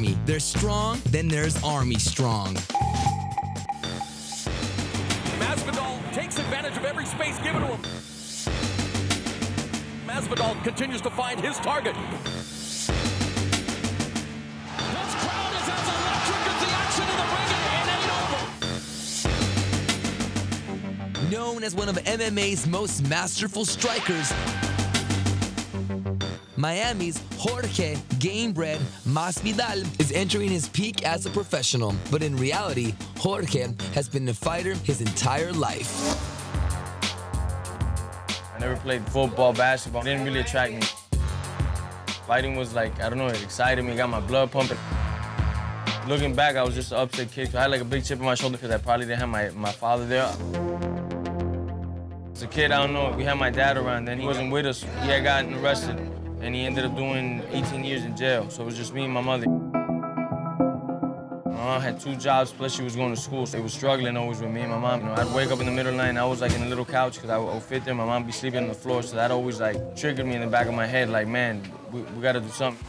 army. There's strong, then there's army strong. Masvidal takes advantage of every space given to him. Masvidal continues to find his target. This crowd is as electric as the action in the ring, and it ain't over. Known as one of MMA's most masterful strikers, Miami's Jorge "Gamebred" Masvidal is entering his peak as a professional. But in reality, Jorge has been a fighter his entire life. I never played football, basketball. It didn't really attract me. Fighting was like, I don't know, it excited me, got my blood pumping. Looking back, I was just an upset kid. I had like a big chip on my shoulder because I probably didn't have my father there. As a kid, I don't know, we had my dad around, then he wasn't with us. He had gotten arrested, and he ended up doing 18 years in jail. So it was just me and my mother. My mom had 2 jobs, plus she was going to school, so it was struggling always with me and my mom. You know, I'd wake up in the middle of the night, and I was like in a little couch, because I would fit there, my mom would be sleeping on the floor, so that always like triggered me in the back of my head, like, man, we gotta do something.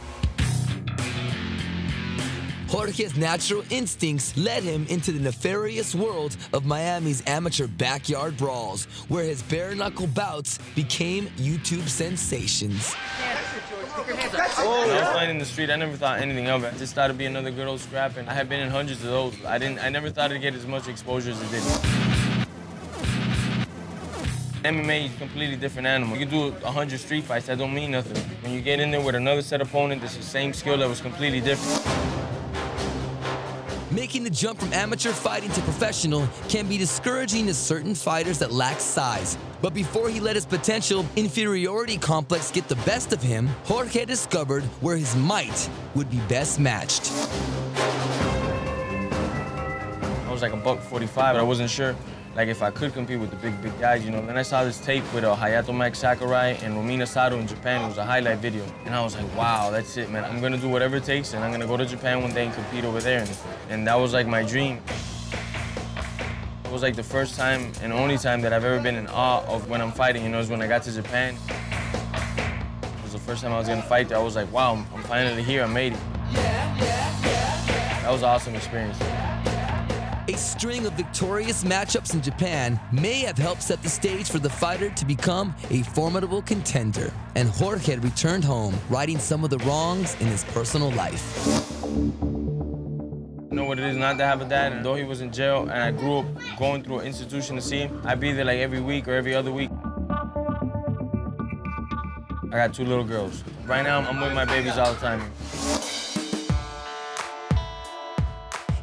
Jorge's natural instincts led him into the nefarious world of Miami's amateur backyard brawls, where his bare-knuckle bouts became YouTube sensations. When I was fighting in the street, I never thought anything of it. I just thought it'd be another good old scrap, and I had been in hundreds of those. I never thought it'd get as much exposure as it did. MMA is a completely different animal. You can do 100 street fights, that don't mean nothing. When you get in there with another set opponent, that's the same skill that was completely different. Making the jump from amateur fighting to professional can be discouraging to certain fighters that lack size. But before he let his potential inferiority complex get the best of him, Jorge discovered where his might would be best matched. I was like a $145, but I wasn't sure like if I could compete with the big guys, you know. Then I saw this tape with Hayato Max Sakurai and Romina Sato in Japan. It was a highlight video. And I was like, wow, that's it, man. I'm gonna do whatever it takes, and I'm gonna go to Japan one day and compete over there. And that was like my dream. It was like the first time and only time that I've ever been in awe of when I'm fighting, you know, is when I got to Japan. It was the first time I was gonna fight there. I was like, wow, I'm finally here, I made it. That was an awesome experience. A string of victorious matchups in Japan may have helped set the stage for the fighter to become a formidable contender. And Jorge had returned home, righting some of the wrongs in his personal life. I know what it is not to have a dad, and though he was in jail and I grew up going through an institution to see him, I'd be there like every week or every other week. I got 2 little girls. Right now, I'm with my babies all the time.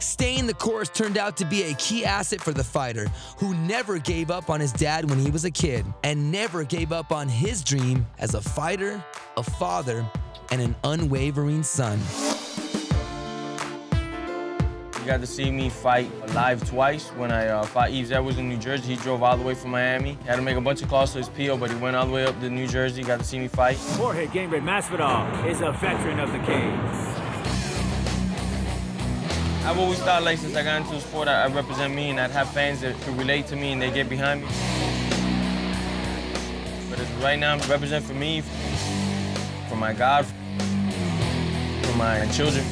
Staying the course turned out to be a key asset for the fighter, who never gave up on his dad when he was a kid, and never gave up on his dream as a fighter, a father, and an unwavering son. You got to see me fight live twice. When I fought Yves Edwards in New Jersey, he drove all the way from Miami. He had to make a bunch of calls to his PO, but he went all the way up to New Jersey, got to see me fight. Jorge "Gamebred" Masvidal is a veteran of the cage. I've always thought, like, since I got into the sport, I represent me, and I'd have fans that could relate to me and they get behind me. But right now, I represent for me, for my God, for my children.